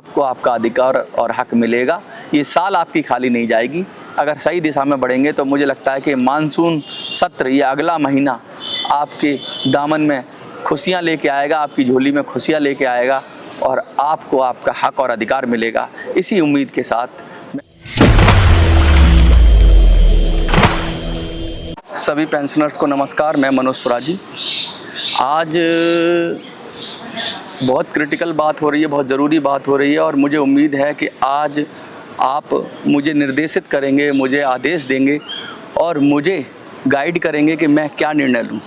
आपको आपका अधिकार और हक मिलेगा। ये साल आपकी खाली नहीं जाएगी। अगर सही दिशा में बढ़ेंगे तो मुझे लगता है कि मानसून सत्र या अगला महीना आपके दामन में खुशियां लेके आएगा, आपकी झोली में खुशियां लेके आएगा और आपको आपका हक और अधिकार मिलेगा। इसी उम्मीद के साथ सभी पेंशनर्स को नमस्कार। मैं मनोज सुराजी। आज बहुत क्रिटिकल बात हो रही है, बहुत ज़रूरी बात हो रही है और मुझे उम्मीद है कि आज आप मुझे निर्देशित करेंगे, मुझे आदेश देंगे और मुझे गाइड करेंगे कि मैं क्या निर्णय लूँ।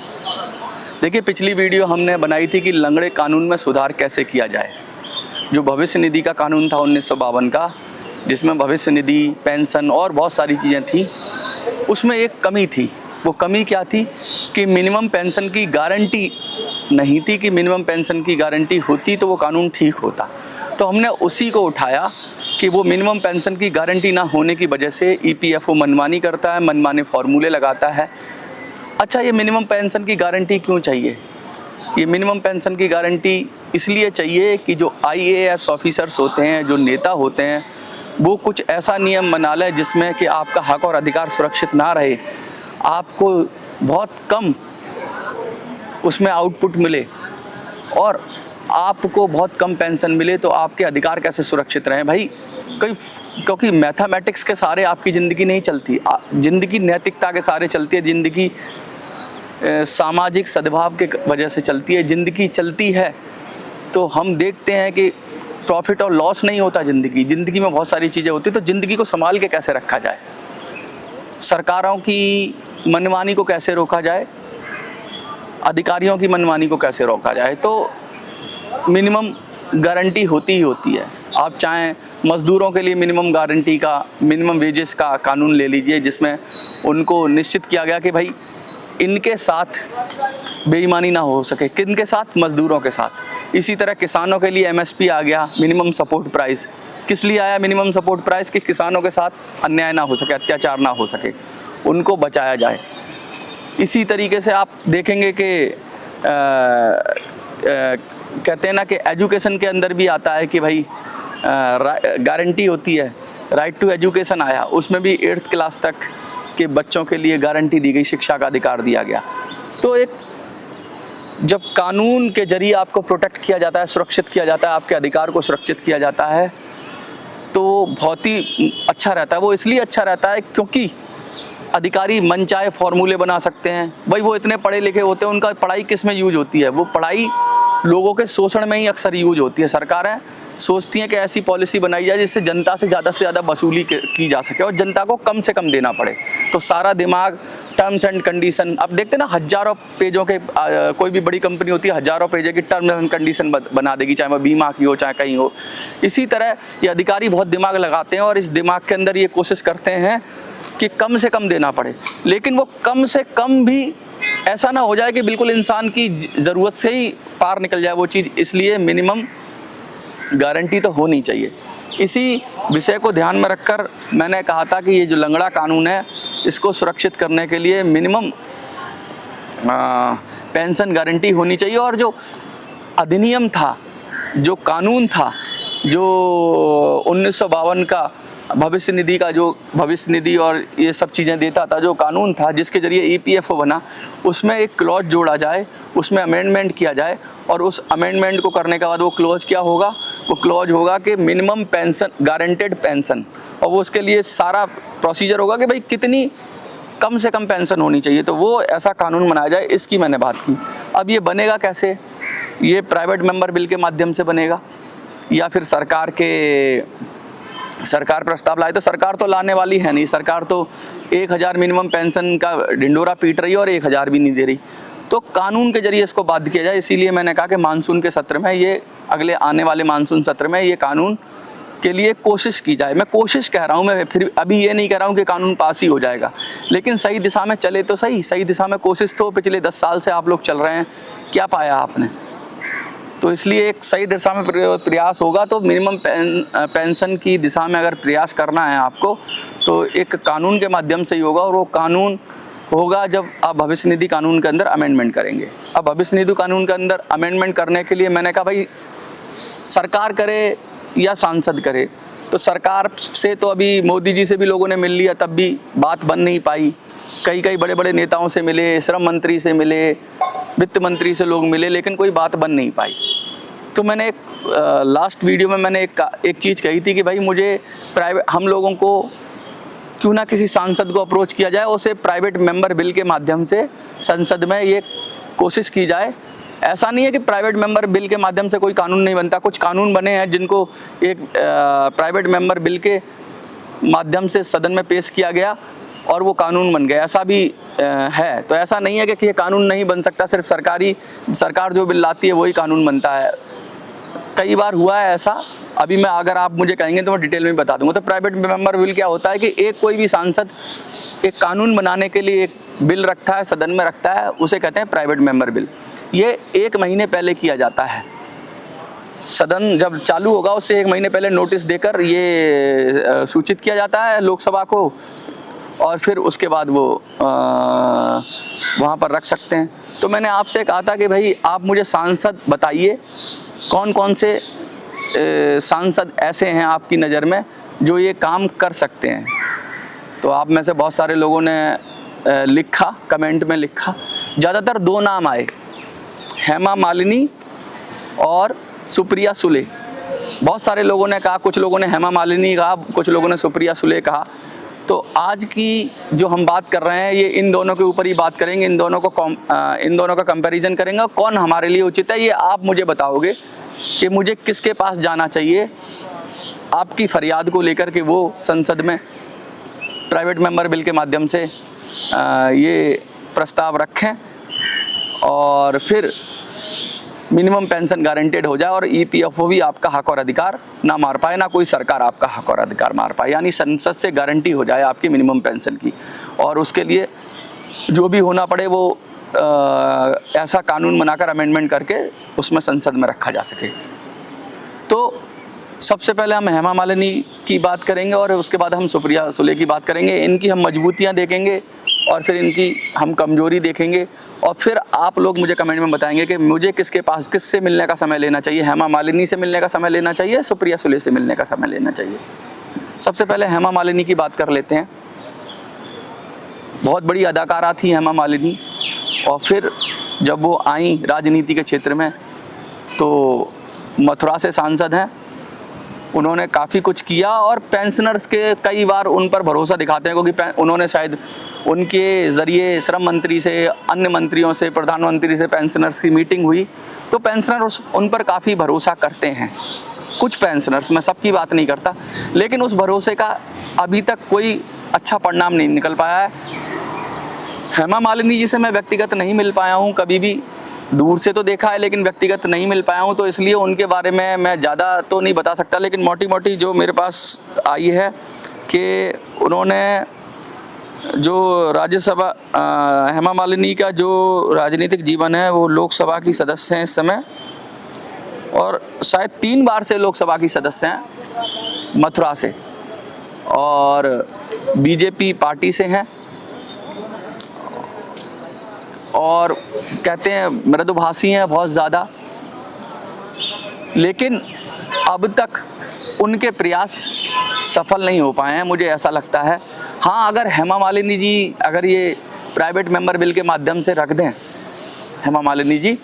देखिए, पिछली वीडियो हमने बनाई थी कि लंगड़े कानून में सुधार कैसे किया जाए। जो भविष्य निधि का कानून था 1952 का, जिसमें भविष्य निधि, पेंशन और बहुत सारी चीज़ें थी, उसमें एक कमी थी। वो कमी क्या थी कि मिनिमम पेंशन की गारंटी नहीं थी। कि मिनिमम पेंशन की गारंटी होती तो वो कानून ठीक होता। तो हमने उसी को उठाया कि वो मिनिमम पेंशन की गारंटी ना होने की वजह से ईपीएफओ मनमानी करता है, मनमाने फॉर्मूले लगाता है। अच्छा, ये मिनिमम पेंशन की गारंटी क्यों चाहिए? ये मिनिमम पेंशन की गारंटी इसलिए चाहिए कि जो आईएएस ऑफिसर्स होते हैं, जो नेता होते हैं, वो कुछ ऐसा नियम बना लें जिसमें कि आपका हक और अधिकार सुरक्षित ना रहे, आपको बहुत कम उसमें आउटपुट मिले और आपको बहुत कम पेंशन मिले, तो आपके अधिकार कैसे सुरक्षित रहें भाई? क्योंकि मैथमेटिक्स के सारे आपकी ज़िंदगी नहीं चलती। ज़िंदगी नैतिकता के सारे चलती है। ज़िंदगी सामाजिक सद्भाव के वजह से चलती है। ज़िंदगी चलती है तो हम देखते हैं कि प्रॉफिट और लॉस नहीं होता। ज़िंदगी में बहुत सारी चीज़ें होती हैं। तो ज़िंदगी को संभाल के कैसे रखा जाए, सरकारों की मनमानी को कैसे रोका जाए, अधिकारियों की मनमानी को कैसे रोका जाए, तो मिनिमम गारंटी होती ही होती है। आप चाहें मज़दूरों के लिए मिनिमम गारंटी का, मिनिमम वेजेस का कानून ले लीजिए, जिसमें उनको निश्चित किया गया कि भाई इनके साथ बेईमानी ना हो सके। किनके साथ? मज़दूरों के साथ। इसी तरह किसानों के लिए एमएसपी आ गया, मिनिमम सपोर्ट प्राइस। किस लिए आया मिनिमम सपोर्ट प्राइस? कि किसानों के साथ अन्याय ना हो सके, अत्याचार ना हो सके, उनको बचाया जाए। इसी तरीके से आप देखेंगे कि कहते हैं ना कि एजुकेशन के अंदर भी आता है कि भाई गारंटी होती है। राइट टू एजुकेशन आया, उसमें भी 8th क्लास तक के बच्चों के लिए गारंटी दी गई, शिक्षा का अधिकार दिया गया। तो एक जब कानून के जरिए आपको प्रोटेक्ट किया जाता है, सुरक्षित किया जाता है, आपके अधिकार को सुरक्षित किया जाता है, तो बहुत ही अच्छा रहता है। वो इसलिए अच्छा रहता है क्योंकि अधिकारी मनचाहे फॉर्मूले बना सकते हैं। भाई वो इतने पढ़े लिखे होते हैं, उनका पढ़ाई किस में यूज होती है? वो पढ़ाई लोगों के शोषण में ही अक्सर यूज होती है। सरकारें सोचती हैं कि ऐसी पॉलिसी बनाई जाए जिससे जनता से ज़्यादा वसूली की जा सके और जनता को कम से कम देना पड़े। तो सारा दिमाग टर्म्स एंड कंडीशन, अब देखते हैं ना, हज़ारों पेजों के कोई भी बड़ी कंपनी होती है, हज़ारों पेज की टर्म्स एंड कंडीशन बना देगी, चाहे वह बीमा की हो, चाहे कहीं हो। इसी तरह ये अधिकारी बहुत दिमाग लगाते हैं और इस दिमाग के अंदर ये कोशिश करते हैं कि कम से कम देना पड़े। लेकिन वो कम से कम भी ऐसा ना हो जाए कि बिल्कुल इंसान की ज़रूरत से ही पार निकल जाए वो चीज़। इसलिए मिनिमम गारंटी तो होनी चाहिए। इसी विषय को ध्यान में रखकर मैंने कहा था कि ये जो लंगड़ा कानून है, इसको सुरक्षित करने के लिए मिनिमम पेंशन गारंटी होनी चाहिए। और जो अधिनियम था, जो कानून था, जो 1952 का भविष्य निधि का, जो भविष्य निधि और ये सब चीज़ें देता था, जो कानून था जिसके ज़रिए ईपीएफओ बना, उसमें एक क्लॉज जोड़ा जाए, उसमें अमेंडमेंट किया जाए। और उस अमेंडमेंट को करने के बाद वो क्लॉज क्या होगा? वो क्लॉज होगा कि मिनिमम पेंशन, गारंटेड पेंशन, और वो उसके लिए सारा प्रोसीजर होगा कि भाई कितनी कम से कम पेंशन होनी चाहिए। तो वो ऐसा कानून बनाया जाए, इसकी मैंने बात की। अब ये बनेगा कैसे? ये प्राइवेट मेंबर बिल के माध्यम से बनेगा या फिर सरकार प्रस्ताव लाए? तो सरकार तो लाने वाली है नहीं। सरकार तो 1000 मिनिमम पेंशन का ढिंडोरा पीट रही है और 1000 भी नहीं दे रही। तो कानून के जरिए इसको बाध्य किया जाए। इसीलिए मैंने कहा कि मानसून के सत्र में, ये अगले आने वाले मानसून सत्र में, ये कानून के लिए कोशिश की जाए। मैं कोशिश कह रहा हूँ, मैं फिर अभी ये नहीं कह रहा हूँ कि कानून पास ही हो जाएगा, लेकिन सही दिशा में चले तो सही। सही दिशा में कोशिश तो पिछले 10 साल से आप लोग चल रहे हैं, क्या पाया आपने? तो इसलिए एक सही दिशा में प्रयास होगा। तो मिनिमम पेंशन की दिशा में अगर प्रयास करना है आपको, तो एक कानून के माध्यम से ही होगा। और वो कानून होगा जब आप भविष्य निधि कानून के अंदर अमेंडमेंट करेंगे। अब भविष्य निधि कानून के अंदर अमेंडमेंट करने के लिए मैंने कहा भाई सरकार करे या सांसद करे। तो सरकार से तो अभी मोदी जी से भी लोगों ने मिल लिया, तब भी बात बन नहीं पाई। कई बड़े बड़े नेताओं से मिले, श्रम मंत्री से मिले, वित्त मंत्री से लोग मिले, लेकिन कोई बात बन नहीं पाई। तो मैंने एक लास्ट वीडियो में मैंने एक चीज़ कही थी कि भाई मुझे हम लोगों को क्यों ना किसी सांसद को अप्रोच किया जाए, उसे प्राइवेट मेंबर बिल के माध्यम से संसद में ये कोशिश की जाए। ऐसा नहीं है कि प्राइवेट मेंबर बिल के माध्यम से कोई कानून नहीं बनता। कुछ कानून बने हैं जिनको एक प्राइवेट मेंबर बिल के माध्यम से सदन में पेश किया गया और वो कानून बन गया, ऐसा भी है। तो ऐसा नहीं है कि ये कानून नहीं बन सकता, सिर्फ सरकार जो बिल लाती है वही कानून बनता है। कई बार हुआ है ऐसा। अभी मैं अगर आप मुझे कहेंगे तो मैं डिटेल में बता दूंगा। तो प्राइवेट मेंबर बिल क्या होता है कि कोई भी सांसद एक कानून बनाने के लिए एक बिल रखता है, सदन में रखता है, उसे कहते हैं प्राइवेट मेंबर बिल। ये 1 महीने पहले किया जाता है। सदन जब चालू होगा उससे 1 महीने पहले नोटिस देकर ये सूचित किया जाता है लोकसभा को, और फिर उसके बाद वो वहाँ पर रख सकते हैं। तो मैंने आपसे कहा था कि भाई आप मुझे सांसद बताइए, कौन कौन से सांसद ऐसे हैं आपकी नज़र में जो ये काम कर सकते हैं। तो आप में से बहुत सारे लोगों ने लिखा, कमेंट में लिखा। ज़्यादातर 2 नाम आए, हेमा मालिनी और सुप्रिया सुले। बहुत सारे लोगों ने कहा, कुछ लोगों ने हेमा मालिनी कहा, कुछ लोगों ने सुप्रिया सुले कहा। तो आज की जो हम बात कर रहे हैं ये इन दोनों के ऊपर ही बात करेंगे, इन दोनों का कंपैरिजन करेंगे। कौन हमारे लिए उचित है ये आप मुझे बताओगे कि मुझे किसके पास जाना चाहिए आपकी फरियाद को लेकर के वो संसद में प्राइवेट मेंबर बिल के माध्यम से ये प्रस्ताव रखें और फिर मिनिमम पेंशन गारंटेड हो जाए और ईपीएफओ भी आपका हक और अधिकार ना मार पाए, ना कोई सरकार आपका हक और अधिकार मार पाए। यानी संसद से गारंटी हो जाए आपकी मिनिमम पेंशन की, और उसके लिए जो भी होना पड़े वो ऐसा कानून बनाकर अमेंडमेंट करके उसमें संसद में रखा जा सके। तो सबसे पहले हम हेमा मालिनी की बात करेंगे और उसके बाद हम सुप्रिया सुले की बात करेंगे। इनकी हम मजबूतियां देखेंगे और फिर इनकी हम कमजोरी देखेंगे, और फिर आप लोग मुझे कमेंट में बताएंगे कि मुझे किससे मिलने का समय लेना चाहिए। हेमा मालिनी से मिलने का समय लेना चाहिए, सुप्रिया सुले से मिलने का समय लेना चाहिए। सबसे पहले हेमा मालिनी की बात कर लेते हैं। बहुत बड़ी अदाकारा थी हेमा मालिनी, और फिर जब वो आई राजनीति के क्षेत्र में तो मथुरा से सांसद हैं, उन्होंने काफ़ी कुछ किया और पेंशनर्स के कई बार उन पर भरोसा दिखाते हैं, क्योंकि उन्होंने शायद उनके ज़रिए श्रम मंत्री से, अन्य मंत्रियों से, प्रधानमंत्री से पेंशनर्स की मीटिंग हुई, तो पेंशनर्स उन पर काफ़ी भरोसा करते हैं। कुछ पेंशनर्स, मैं सबकी बात नहीं करता, लेकिन उस भरोसे का अभी तक कोई अच्छा परिणाम नहीं निकल पाया है। हेमा मालिनी जी से मैं व्यक्तिगत नहीं मिल पाया हूँ कभी भी, दूर से तो देखा है लेकिन व्यक्तिगत नहीं मिल पाया हूँ, तो इसलिए उनके बारे में मैं ज़्यादा तो नहीं बता सकता। लेकिन मोटी मोटी जो मेरे पास आई है कि उन्होंने जो राज्यसभा, हेमा मालिनी का जो राजनीतिक जीवन है वो लोकसभा की सदस्य हैं इस समय, और शायद 3 बार से लोकसभा की सदस्य हैं मथुरा से, और बीजेपी पार्टी से हैं, और कहते हैं मृदुभाषी हैं बहुत ज़्यादा। लेकिन अब तक उनके प्रयास सफल नहीं हो पाए हैं, मुझे ऐसा लगता है। हाँ, अगर हेमा मालिनी जी अगर ये प्राइवेट मेंबर बिल के माध्यम से रख दें हेमा मालिनी जी,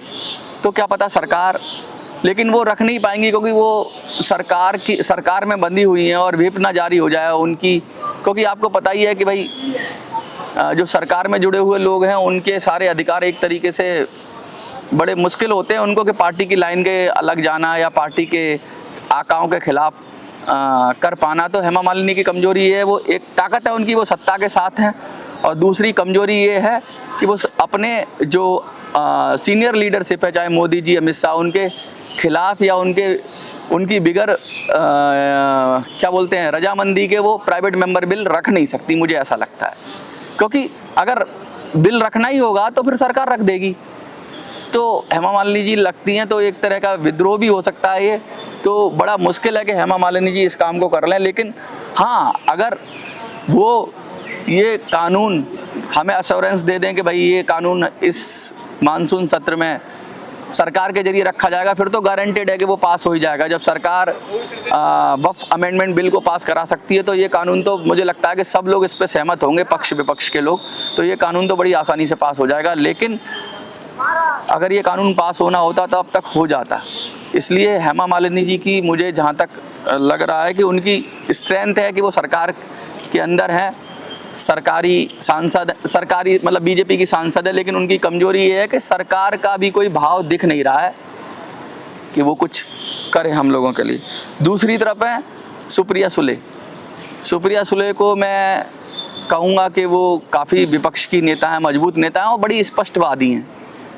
तो क्या पता सरकार, लेकिन वो रख नहीं पाएंगी क्योंकि वो सरकार में बंधी हुई हैं और व्हिप ना जारी हो जाए उनकी, क्योंकि आपको पता ही है कि भाई जो सरकार में जुड़े हुए लोग हैं उनके सारे अधिकार एक तरीके से बड़े मुश्किल होते हैं उनको कि पार्टी की लाइन के अलग जाना या पार्टी के आकाओं के खिलाफ कर पाना। तो हेमा मालिनी की कमजोरी ये है, वो एक ताकत है उनकी, वो सत्ता के साथ हैं, और दूसरी कमजोरी ये है कि वो अपने जो सीनियर लीडरशिप है, चाहे मोदी जी, अमित शाह, उनके खिलाफ या उनकी बिगर क्या बोलते हैं रजामंदी के वो प्राइवेट मेंबर बिल रख नहीं सकती, मुझे ऐसा लगता है। क्योंकि अगर बिल रखना ही होगा तो फिर सरकार रख देगी, तो हेमा मालिनी जी लगती हैं तो एक तरह का विद्रोह भी हो सकता है। ये तो बड़ा मुश्किल है कि हेमा मालिनी जी इस काम को कर लें। लेकिन हाँ, अगर वो ये कानून हमें अश्योरेंस दे दें कि भाई ये कानून इस मानसून सत्र में सरकार के जरिए रखा जाएगा फिर तो गारंटेड है कि वो पास हो ही जाएगा। जब सरकार वक्फ अमेंडमेंट बिल को पास करा सकती है तो ये कानून तो मुझे लगता है कि सब लोग इस पर सहमत होंगे, पक्ष विपक्ष के लोग, तो ये कानून तो बड़ी आसानी से पास हो जाएगा। लेकिन अगर ये कानून पास होना होता तो अब तक हो जाता। इसलिए हेमा मालिनी जी की मुझे जहाँ तक लग रहा है कि उनकी स्ट्रेंथ है कि वो सरकार के अंदर है, सरकारी सांसद, सरकारी मतलब बीजेपी की सांसद है, लेकिन उनकी कमजोरी ये है कि सरकार का भी कोई भाव दिख नहीं रहा है कि वो कुछ करे हम लोगों के लिए। दूसरी तरफ है सुप्रिया सुले। सुप्रिया सुले को मैं कहूँगा कि वो काफ़ी विपक्ष की नेता है, मजबूत नेता है और बड़ी स्पष्टवादी हैं,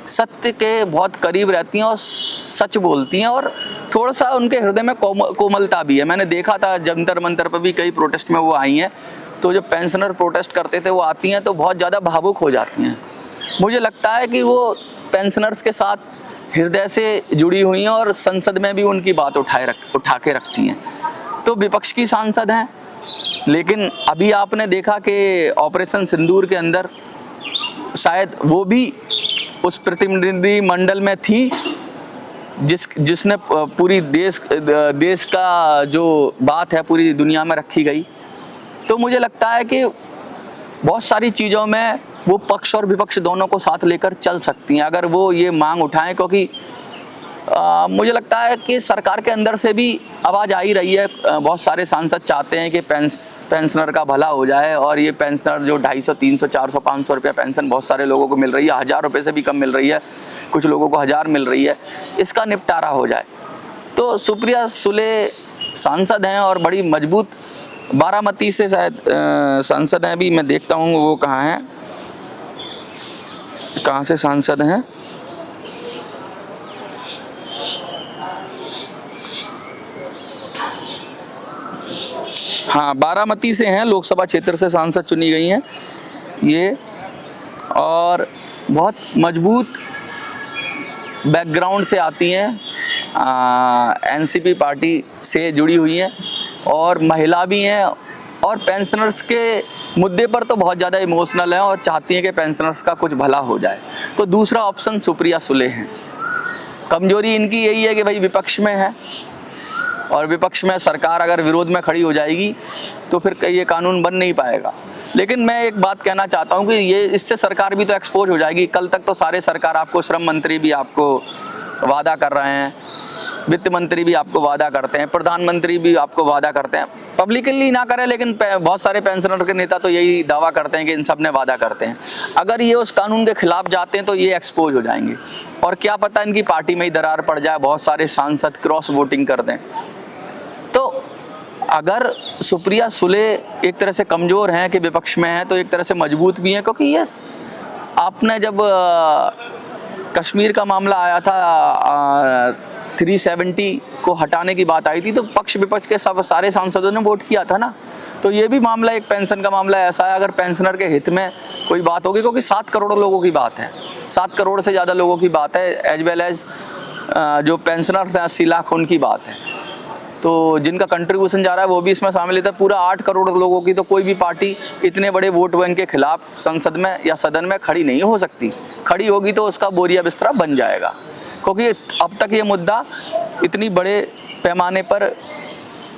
सत्य के बहुत करीब रहती हैं और सच बोलती हैं और थोड़ा सा उनके हृदय में कोमलता भी है। मैंने देखा था जंतर मंतर पर भी कई प्रोटेस्ट में वो आई हैं, तो जब पेंशनर प्रोटेस्ट करते थे वो आती हैं तो बहुत ज़्यादा भावुक हो जाती हैं। मुझे लगता है कि वो पेंशनर्स के साथ हृदय से जुड़ी हुई हैं और संसद में भी उनकी बात उठा के रखती हैं। तो विपक्ष की सांसद हैं, लेकिन अभी आपने देखा कि ऑपरेशन सिंदूर के अंदर शायद वो भी उस प्रतिनिधि मंडल में थी जिसने पूरी देश का जो बात है पूरी दुनिया में रखी गई। तो मुझे लगता है कि बहुत सारी चीज़ों में वो पक्ष और विपक्ष दोनों को साथ लेकर चल सकती हैं अगर वो ये मांग उठाएं, क्योंकि मुझे लगता है कि सरकार के अंदर से भी आवाज़ आ ही रही है। बहुत सारे सांसद चाहते हैं कि पेंशनर का भला हो जाए और ये पेंशनर जो 250, 300, 400, 500 रुपया पेंशन बहुत सारे लोगों को मिल रही है, 1000 रुपये से भी कम मिल रही है, कुछ लोगों को 1000 मिल रही है, इसका निपटारा हो जाए। तो सुप्रिया सुले सांसद हैं और बड़ी मजबूत, बारामती से शायद सांसद हैं, अभी मैं देखता हूँ वो कहाँ हैं, कहाँ से सांसद हैं। हाँ, बारामती से हैं, लोकसभा क्षेत्र से सांसद चुनी गई हैं ये, और बहुत मजबूत बैकग्राउंड से आती हैं, एनसीपी पार्टी से जुड़ी हुई हैं और महिला भी हैं और पेंशनर्स के मुद्दे पर तो बहुत ज़्यादा इमोशनल हैं और चाहती हैं कि पेंशनर्स का कुछ भला हो जाए। तो दूसरा ऑप्शन सुप्रिया सुले हैं। कमजोरी इनकी यही है कि भाई विपक्ष में है और विपक्ष में सरकार अगर विरोध में खड़ी हो जाएगी तो फिर ये कानून बन नहीं पाएगा। लेकिन मैं एक बात कहना चाहता हूँ कि ये इससे सरकार भी तो एक्सपोज हो जाएगी। कल तक तो सारे सरकार आपको, श्रम मंत्री भी आपको वादा कर रहे हैं, वित्त मंत्री भी आपको वादा करते हैं, प्रधानमंत्री भी आपको वादा करते हैं, पब्लिकली ना करें लेकिन बहुत सारे पेंशनर के नेता तो यही दावा करते हैं कि इन सब ने वादा करते हैं। अगर ये उस कानून के खिलाफ जाते हैं तो ये एक्सपोज हो जाएंगे और क्या पता इनकी पार्टी में ही दरार पड़ जाए, बहुत सारे सांसद क्रॉस वोटिंग कर दें। तो अगर सुप्रिया सुले एक तरह से कमज़ोर हैं कि विपक्ष में हैं, तो एक तरह से मजबूत भी हैं, क्योंकि ये आपने जब कश्मीर का मामला आया था 370 को हटाने की बात आई थी तो पक्ष विपक्ष के सब सारे सांसदों ने वोट किया था ना। तो ये भी मामला एक पेंशन का मामला ऐसा है, अगर पेंशनर के हित में कोई बात होगी, क्योंकि 7 करोड़ लोगों की बात है, 7 करोड़ से ज़्यादा लोगों की बात है, एज वेल एज जो पेंशनर्स हैं 80 लाख उनकी बात है। तो जिनका कंट्रीब्यूशन जा रहा है वो भी इसमें शामिल है। पूरा 8 करोड़ लोगों की तो कोई भी पार्टी इतने बड़े वोट बैंक के खिलाफ संसद में या सदन में खड़ी नहीं हो सकती। खड़ी होगी तो उसका बोरिया बिस्तरा बन जाएगा, क्योंकि अब तक ये मुद्दा इतनी बड़े पैमाने पर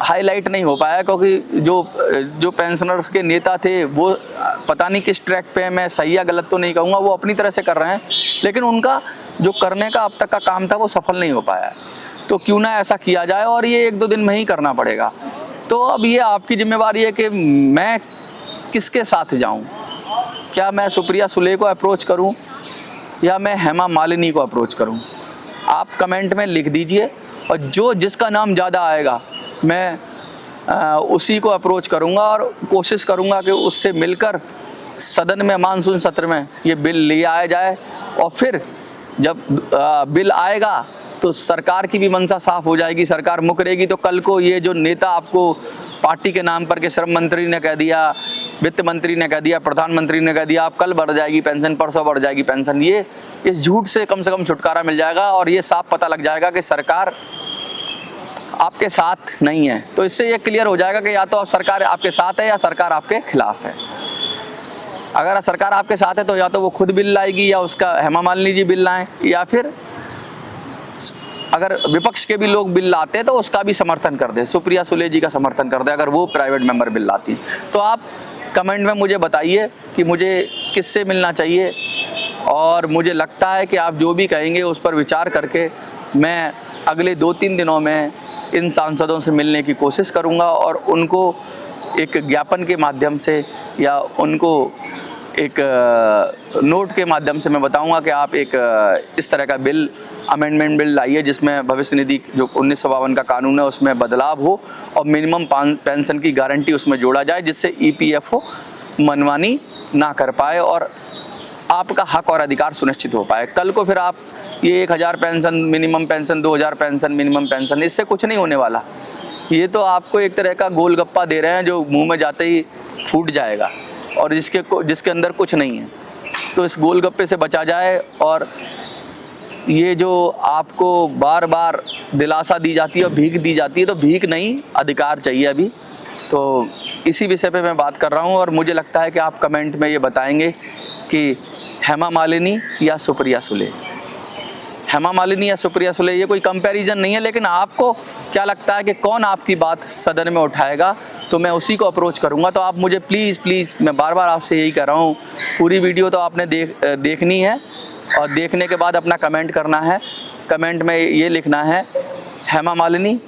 हाईलाइट नहीं हो पाया, क्योंकि जो पेंशनर्स के नेता थे वो पता नहीं किस ट्रैक पे, मैं सही या गलत तो नहीं कहूँगा, वो अपनी तरह से कर रहे हैं, लेकिन उनका जो करने का अब तक का काम था वो सफल नहीं हो पाया। तो क्यों ना ऐसा किया जाए और ये 1-2 दिन में ही करना पड़ेगा। तो अब ये आपकी जिम्मेवारी है कि मैं किसके साथ जाऊं, क्या मैं सुप्रिया सुले को अप्रोच करूं या मैं हेमा मालिनी को अप्रोच करूं। आप कमेंट में लिख दीजिए और जिसका नाम ज़्यादा आएगा मैं उसी को अप्रोच करूंगा और कोशिश करूंगा कि उससे मिलकर सदन में मानसून सत्र में ये बिल ले आया जाए। और फिर जब बिल आएगा तो सरकार की भी मंशा साफ हो जाएगी, सरकार मुकरेगी। तो कल को ये जो नेता आपको पार्टी के नाम पर के श्रम मंत्री ने कह दिया, वित्त मंत्री ने कह दिया, प्रधानमंत्री ने कह दिया, आप कल बढ़ जाएगी पेंशन, परसों बढ़ जाएगी पेंशन, ये इस झूठ से कम छुटकारा मिल जाएगा और ये साफ पता लग जाएगा कि सरकार आपके साथ नहीं है। तो इससे ये क्लियर हो जाएगा कि या तो सरकार आपके साथ है या सरकार आपके खिलाफ है। अगर सरकार आपके साथ है तो या तो वो खुद बिल लाएगी या उसका हेमा मालिनी जी बिल लाएं, या फिर अगर विपक्ष के भी लोग बिल लाते हैं तो उसका भी समर्थन कर दे, सुप्रिया सुले जी का समर्थन कर दे अगर वो प्राइवेट मेंबर बिल लाती। तो आप कमेंट में मुझे बताइए कि मुझे किससे मिलना चाहिए, और मुझे लगता है कि आप जो भी कहेंगे उस पर विचार करके मैं अगले 2-3 दिनों में इन सांसदों से मिलने की कोशिश करूंगा और उनको एक ज्ञापन के माध्यम से या उनको एक नोट के माध्यम से मैं बताऊंगा कि आप एक इस तरह का बिल, अमेंडमेंट बिल लाइए जिसमें भविष्य निधि जो 1952 का कानून है उसमें बदलाव हो और मिनिमम पेंशन की गारंटी उसमें जोड़ा जाए, जिससे EPFO मनमानी ना कर पाए और आपका हक और अधिकार सुनिश्चित हो पाए। कल को फिर आप ये 1000 pension minimum pension, 2000 pension minimum pension, इससे कुछ नहीं होने वाला। ये तो आपको एक तरह का गोलगप्पा दे रहे हैं जो मुंह में जाते ही फूट जाएगा और जिसके अंदर कुछ नहीं है। तो इस गोलगप्पे से बचा जाए, और ये जो आपको बार बार दिलासा दी जाती है और भीख दी जाती है, तो भीख नहीं, अधिकार चाहिए अभी। तो इसी विषय पे मैं बात कर रहा हूँ और मुझे लगता है कि आप कमेंट में ये बताएंगे कि हेमा मालिनी या सुप्रिया सुले, हेमा मालिनी या सुप्रिया सुले, ये कोई कंपैरिजन नहीं है, लेकिन आपको क्या लगता है कि कौन आपकी बात सदन में उठाएगा, तो मैं उसी को अप्रोच करूंगा। तो आप मुझे प्लीज़ मैं बार बार आपसे यही कह रहा हूँ, पूरी वीडियो तो आपने देखनी है और देखने के बाद अपना कमेंट करना है। कमेंट में ये लिखना है हेमा मालिनी,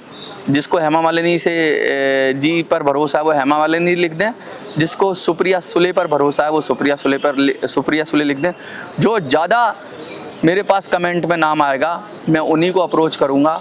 जिसको हेमा मालिनी से जी पर भरोसा है वो हेमा मालिनी लिख दें, जिसको सुप्रिया सुले पर भरोसा है वो सुप्रिया सुले लिख दें। जो ज़्यादा मेरे पास कमेंट में नाम आएगा मैं उन्हीं को अप्रोच करूंगा